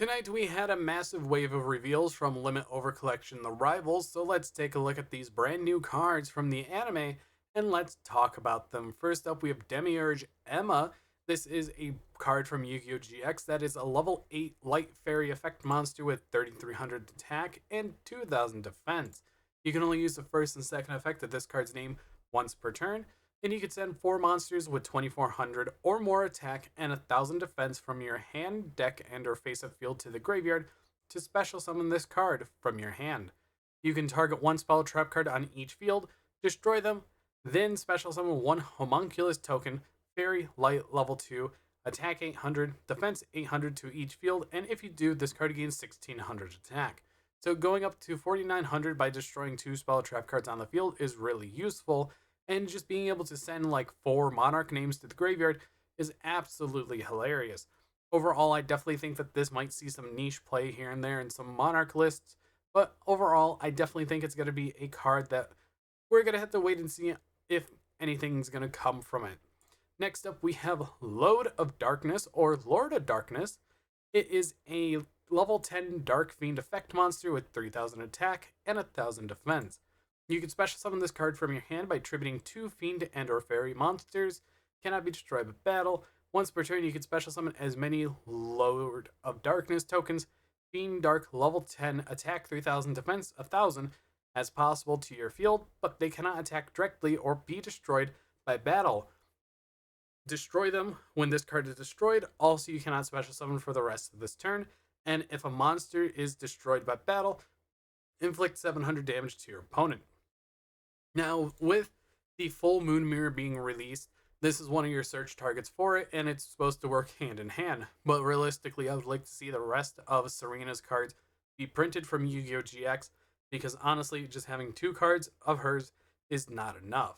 Tonight we had a massive wave of reveals from Limit Over Collection The Rivals, so let's take a look at these brand new cards from the anime and let's talk about them. First up, we have Demiurge Ema. This is a card from Yu-Gi-Oh! GX that is a level 8 light fairy effect monster with 3300 attack and 2000 defense. You can only use the first and second effect of this card's name once per turn, and you can send 4 monsters with 2400 or more attack and 1000 defense from your hand, deck, and or face-up field to the graveyard to special summon this card from your hand. You can target one spell trap card on each field, destroy them, then special summon one homunculus token, fairy, light, level 2, attack 800, defense 800 to each field, and if you do, this card gains 1600 attack. So going up to 4900 by destroying 2 spell trap cards on the field is really useful, and just being able to send like 4 Monarch names to the graveyard is absolutely hilarious. Overall, I definitely think that this might see some niche play here and there in some Monarch lists, but overall, I definitely think it's going to be a card that we're going to have to wait and see if anything's going to come from it. Next up, we have Load of Darkness, or Lord of Darkness. It is a level 10 Dark Fiend effect monster with 3000 attack and 1000 defense. You can special summon this card from your hand by tributing 2 Fiend and or Fairy monsters. Cannot be destroyed by battle. Once per turn, you can special summon as many Lord of Darkness tokens, Fiend Dark level 10, attack 3000, defense 1000, as possible to your field, but they cannot attack directly or be destroyed by battle. Destroy them when this card is destroyed. Also, you cannot special summon for the rest of this turn. And if a monster is destroyed by battle, inflict 700 damage to your opponent. Now, with the full moon mirror being released, this is one of your search targets for it, and it's supposed to work hand in hand. But realistically, I would like to see the rest of Serena's cards be printed from Yu-Gi-Oh! GX, because honestly, just having 2 cards of hers is not enough.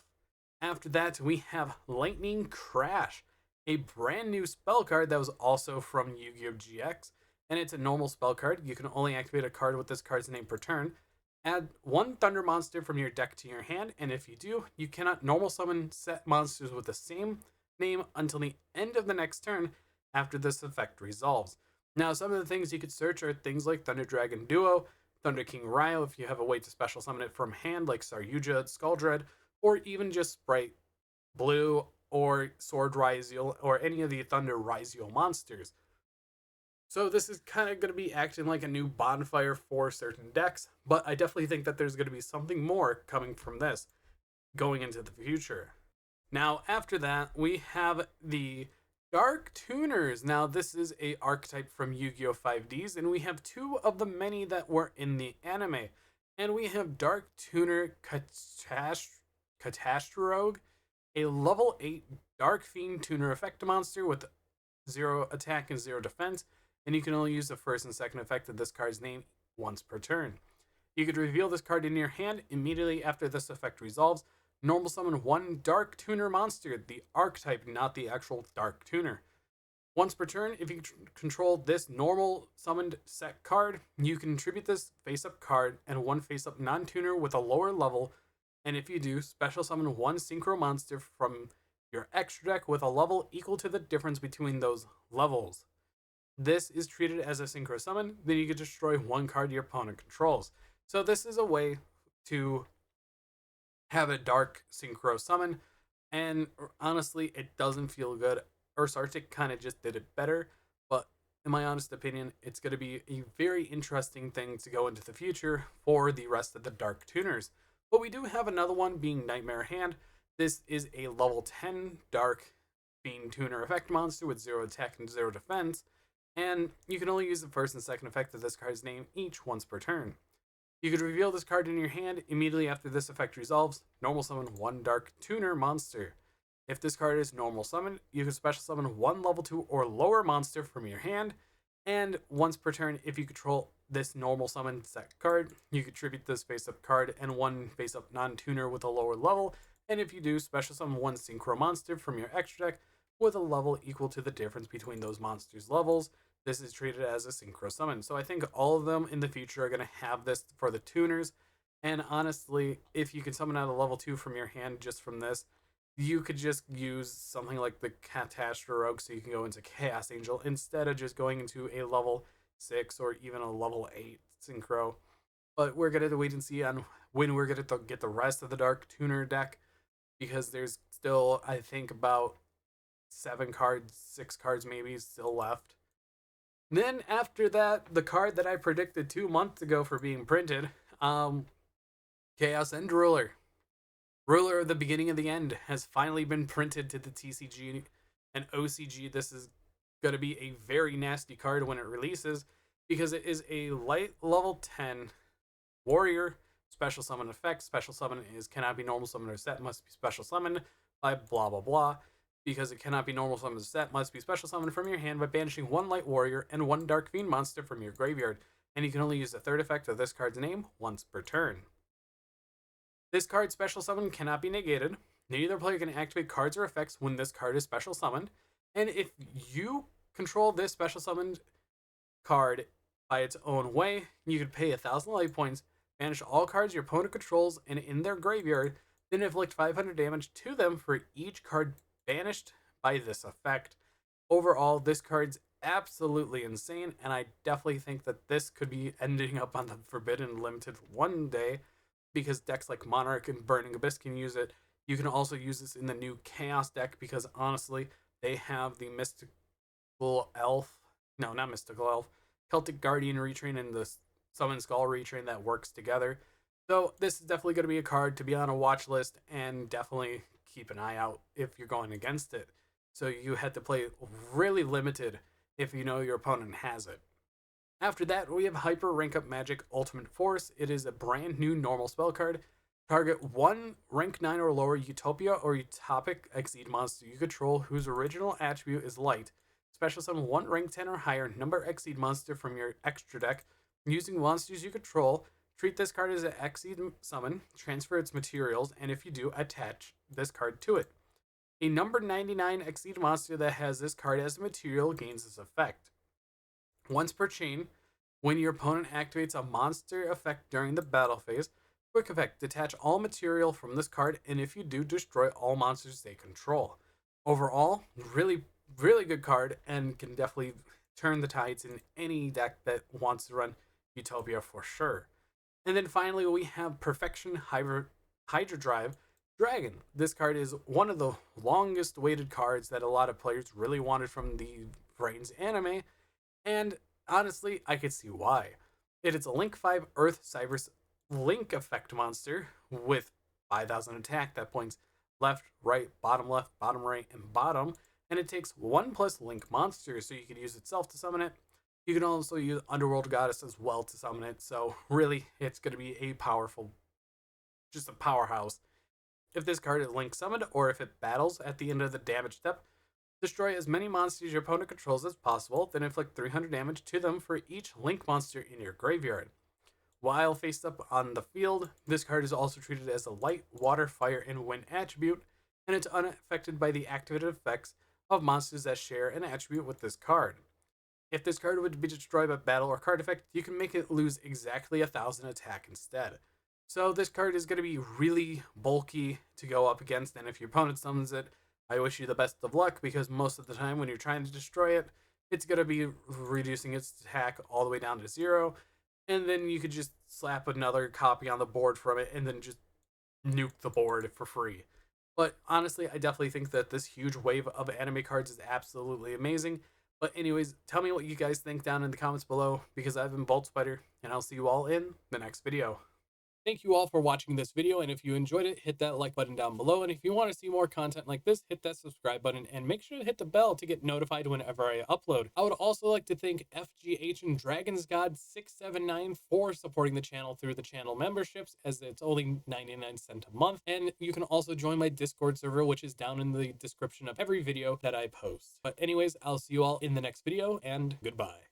After that, we have Lightning Crash, a brand new spell card that was also from Yu-Gi-Oh! GX, and it's a normal spell card. You can only activate a card with this card's name per turn. Add 1 Thunder monster from your deck to your hand, and if you do, you cannot normal summon set monsters with the same name until the end of the next turn after this effect resolves. Now, some of the things you could search are things like Thunder Dragon Duo, Thunder King Ryo if you have a way to special summon it from hand like Saryuja, Skuldred, or even just Sprite Blue or Sword Ryziel or any of the Thunder Ryziel monsters. So this is kind of going to be acting like a new bonfire for certain decks, but I definitely think that there's going to be something more coming from this going into the future. Now, after that, we have the Dark Tuners. Now, this is a archetype from Yu-Gi-Oh! 5Ds, and we have 2 of the many that were in the anime. And we have Dark Tuner Catastrogue, a level 8 Dark Fiend Tuner effect monster with 0 attack and 0 defense, and you can only use the first and second effect of this card's name once per turn. You could reveal this card in your hand immediately after this effect resolves. Normal summon 1 Dark Tuner monster, the archetype, not the actual Dark Tuner. Once per turn, if you control this normal summoned set card, you can tribute this face-up card and 1 face-up non-tuner with a lower level, and if you do, special summon 1 synchro monster from your extra deck with a level equal to the difference between those levels. This is treated as a synchro summon, then you can destroy 1 card your opponent controls. So this is a way to have a dark synchro summon, and honestly, it doesn't feel good. Ursartic kind of just did it better, but in my honest opinion, it's going to be a very interesting thing to go into the future for the rest of the Dark Tuners. But we do have another one being Nightmare Hand. This is a level 10 Dark Fiend Tuner effect monster with 0 attack and 0 defense, and you can only use the first and second effect of this card's name each once per turn. You could reveal this card in your hand immediately after this effect resolves. Normal summon 1 Dark Tuner monster. If this card is normal summoned, you can special summon 1 level 2 or lower monster from your hand, and once per turn, if you control this normal summon set card, you contribute this face-up card and 1 face-up non-tuner with a lower level, and if you do, special summon 1 synchro monster from your extra deck with a level equal to the difference between those monsters' levels. This is treated as a synchro summon. So I think all of them in the future are going to have this for the tuners. And honestly, if you can summon out a level 2 from your hand just from this, you could just use something like the Catastrophe Rogue so you can go into Chaos Angel instead of just going into a level 6 or even a level 8 synchro. But we're going to wait and see on when we're going to get the rest of the Dark Tuner deck, because there's still, I think, about 7 cards, 6 cards maybe still left. Then after that, the card that I predicted 2 months ago for being printed, Chaos End Ruler. Ruler of the Beginning of the End has finally been printed to the TCG and OCG. This is going to be a very nasty card when it releases, because it is a light level 10 warrior special summon effect. Special summon is cannot be normal summon or set, must be special summoned by blah blah blah. Because it cannot be normal summon or set, must be special summoned from your hand by banishing 1 light warrior and 1 dark fiend monster from your graveyard. And you can only use the third effect of this card's name once per turn. This card's special summon cannot be negated. Neither player can activate cards or effects when this card is special summoned. And if you control this special summoned card by its own way, you could pay 1,000 life points, banish all cards your opponent controls and in their graveyard, then inflict 500 damage to them for each card banished by this effect. Overall, this card's absolutely insane, and I definitely think that this could be ending up on the Forbidden Limited one day, because decks like Monarch and Burning Abyss can use it. You can also use this in the new Chaos deck, because honestly, they have the Mystical Elf, no, not Mystical Elf, Celtic Guardian retrain and the Summon Skull retrain that works together. So this is definitely going to be a card to be on a watch list, and definitely keep an eye out if you're going against it. So you had to play really limited if you know your opponent has it. After that, we have Hyper Rank Up Magic Ultimate Force. It is a brand new normal spell card. Target 1 rank 9 or lower Utopia or Utopic Exceed monster you control whose original attribute is light. Special summon 1 rank 10 or higher number Exceed monster from your extra deck using monsters you control. Treat this card as an Exceed summon, transfer its materials, and if you do, attach this card to it. A number 99 Exceed monster that has this card as a material gains this effect. Once per chain, when your opponent activates a monster effect during the battle phase, quick effect, detach all material from this card, and if you do, destroy all monsters they control. Overall, really, really good card, and can definitely turn the tides in any deck that wants to run Utopia for sure. And then finally, we have Perfection Hydradrive Dragon. This card is one of the longest waited cards that a lot of players really wanted from the Reigns anime, and honestly, I could see why. It is a Link 5 Earth Cybers Link effect monster with 5,000 attack that points left, right, bottom right, and bottom, and it takes 1+ Link monster, so you can use itself to summon it. You can also use Underworld Goddess as well to summon it, so really, it's going to be a powerful, just a powerhouse. If this card is Link summoned, or if it battles at the end of the damage step, destroy as many monsters your opponent controls as possible, then inflict 300 damage to them for each Link monster in your graveyard. While faced up on the field, this card is also treated as a light, water, fire, and wind attribute, and it's unaffected by the activated effects of monsters that share an attribute with this card. If this card would be destroyed by battle or card effect, you can make it lose exactly 1,000 attack instead. So this card is going to be really bulky to go up against, and if your opponent summons it, I wish you the best of luck, because most of the time when you're trying to destroy it, it's going to be reducing its attack all the way down to 0, and then you could just slap another copy on the board from it and then just nuke the board for free. But honestly, I definitely think that this huge wave of anime cards is absolutely amazing. But anyways, tell me what you guys think down in the comments below, because I've been BoltSpider, and I'll see you all in the next video. Thank you all for watching this video, and if you enjoyed it, hit that like button down below, and if you want to see more content like this, hit that subscribe button, and make sure to hit the bell to get notified whenever I upload. I would also like to thank FGH and Dragon's God 679 for supporting the channel through the channel memberships, as it's only 99 cents a month, and you can also join my Discord server, which is down in the description of every video that I post. But anyways, I'll see you all in the next video, and goodbye.